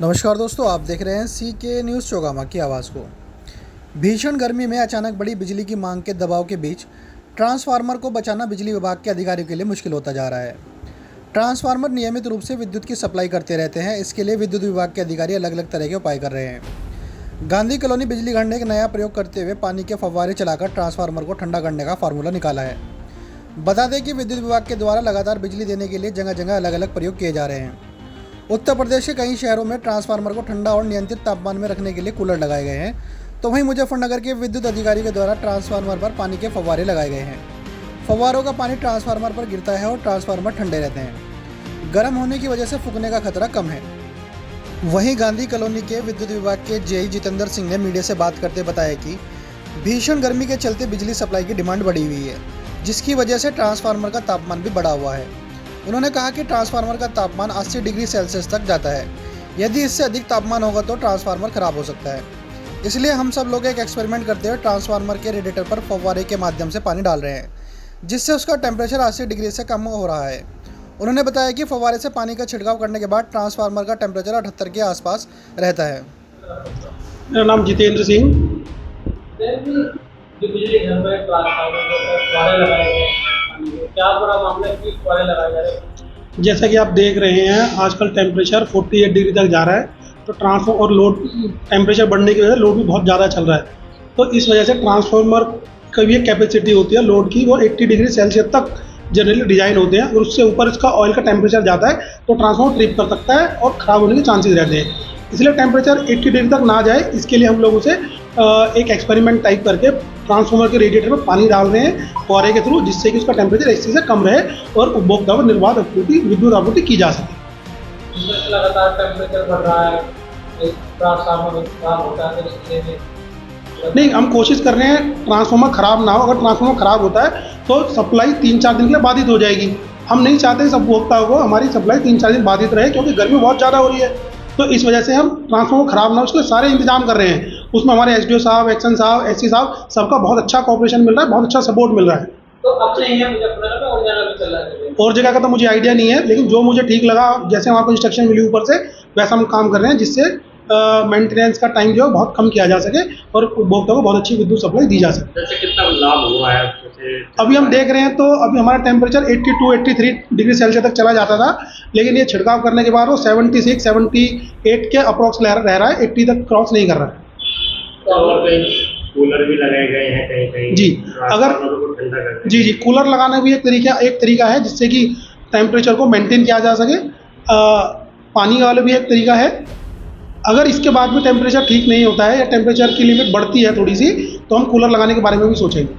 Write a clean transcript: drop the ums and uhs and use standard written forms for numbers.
नमस्कार दोस्तों, आप देख रहे हैं CK न्यूज़ चौगामा की आवाज़ को। भीषण गर्मी में अचानक बढ़ी बिजली की मांग के दबाव के बीच ट्रांसफार्मर को बचाना बिजली विभाग के अधिकारियों के लिए मुश्किल होता जा रहा है। ट्रांसफार्मर नियमित रूप से विद्युत की सप्लाई करते रहते हैं। इसके लिए विद्युत विभाग के अधिकारी अलग अलग तरह के उपाय कर रहे हैं। गांधी कॉलोनी बिजली घर ने एक नया प्रयोग करते हुए पानी के फव्वारे चलाकर ट्रांसफार्मर को ठंडा करने का फार्मूला निकाला है। बता दें कि विद्युत विभाग के द्वारा लगातार बिजली देने के लिए जगह जगह अलग अलग प्रयोग किए जा रहे हैं। उत्तर प्रदेश के कई शहरों में ट्रांसफार्मर को ठंडा और नियंत्रित तापमान में रखने के लिए कूलर लगाए गए हैं, तो वहीं मुजफ्फरनगर के विद्युत अधिकारी के द्वारा ट्रांसफार्मर पर पानी के फव्वारे लगाए गए हैं। फव्वारों का पानी ट्रांसफार्मर पर गिरता है और ट्रांसफार्मर ठंडे रहते हैं। गर्म होने की वजह से फूकने का खतरा कम है। वहीं गांधी कॉलोनी के विद्युत विभाग के जेई जितेंद्र सिंह ने मीडिया से बात करते बताया कि भीषण गर्मी के चलते बिजली सप्लाई की डिमांड बढ़ी हुई है, जिसकी वजह से ट्रांसफार्मर का तापमान भी बढ़ा हुआ है। उन्होंने कहा कि ट्रांसफार्मर का तापमान 80 डिग्री सेल्सियस तक जाता है। यदि इससे अधिक तापमान होगा तो ट्रांसफार्मर खराब हो सकता है। इसलिए हम सब लोग एक एक्सपेरिमेंट करते हुए ट्रांसफार्मर के रेडिएटर पर फव्वारे के माध्यम से पानी डाल रहे हैं, जिससे उसका टेम्परेचर 80 डिग्री से कम हो रहा है। उन्होंने बताया कि फव्वारे से पानी का छिड़काव करने के बाद ट्रांसफार्मर का टेम्परेचर 78 के आसपास रहता है। मेरा नाम जितेंद्र सिंह। जो बिजली घर में ट्रांसफार्मर के फुहारे लगाए गए हैं, क्या पूरा मामला है कि फुहारे लगाए जा रहे हैं? जैसा कि आप देख रहे हैं, आजकल टेम्परेचर 48 डिग्री तक जा रहा है, तो ट्रांसफार्मर और लोड टेम्परेचर बढ़ने की वजह से लोड भी बहुत ज़्यादा चल रहा है। तो इस वजह से ट्रांसफार्मर की भी एक कैपेसिटी होती है लोड की, वो 80 डिग्री सेल्सियस तक जनरली डिज़ाइन होते हैं, और उससे ऊपर इसका ऑयल का टेम्परेचर जाता है तो ट्रांसफार्मर ट्रिप कर सकता है और ख़राब होने के चांसेस रहते हैं। इसलिए टेम्परेचर 80 डिग्री तक ना जाए, इसके लिए हम लोग उसे एक एक्सपेरिमेंट टाइप करके ट्रांसफार्मर के रेडिएटर में पानी डाल रहे हैं फुहारे के थ्रू, जिससे कि उसका टेम्परेचर 80 से कम रहे और उपभोक्ता को निर्बाध विद्युत आपूर्ति की जा सके। जिसमें लगातार टेम्परेचर बढ़ रहा है, ट्रांसफार्मर खराब होता है, तो इसलिए नहीं, हम कोशिश कर रहे हैं ट्रांसफार्मर ख़राब ना हो। अगर ट्रांसफार्मर ख़राब होता है तो सप्लाई 3-4 दिन के लिए बाधित हो जाएगी। हम नहीं चाहते इस उपभोक्ता को हमारी सप्लाई 3-4 दिन बाधित रहे, क्योंकि गर्मी बहुत ज़्यादा हो रही है। तो इस वजह से हम ट्रांसफार्मर ख़राब ना हो, उसके सारे इंतजाम कर रहे हैं। उसमें हमारे SDO साहब, एक्शन साहब, SC साहब, सबका बहुत अच्छा कोऑपरेशन मिल रहा है, बहुत अच्छा सपोर्ट मिल रहा है। तो अब से ही मुजफ्फरनगर में और जगह भी चल रहा है। और जगह का तो मुझे आइडिया नहीं है, लेकिन जो मुझे ठीक लगा, जैसे हमारे को इंस्ट्रक्शन मिली ऊपर से, वैसा हम काम कर रहे हैं, जिससे मेंटेनेंस का टाइम जो है बहुत कम किया जा सके और उपभोक्ता को बहुत अच्छी विद्युत सप्लाई दी जा सके। जैसे कितना लाभ हुआ है जैसे अभी हम देख रहे हैं तो अभी हमारा टेम्परेचर 82-83 डिग्री सेल्सियस तक चला जाता था, लेकिन ये छिड़काव करने के बाद वो 76-78 के अप्रॉक्स रह रहा है, 80 तक क्रॉस नहीं कर रहा है। और कहीं कूलर भी लगाए गए हैं कहीं कहीं जी, अगर ठंडा करने जी कूलर लगाना भी एक तरीका है, जिससे कि टेम्परेचर को मेंटेन किया जा सके। पानी वाला भी एक तरीका है। अगर इसके बाद भी टेम्परेचर ठीक नहीं होता है या टेम्परेचर की लिमिट बढ़ती है थोड़ी सी, तो हम कूलर लगाने के बारे में भी सोचेंगे।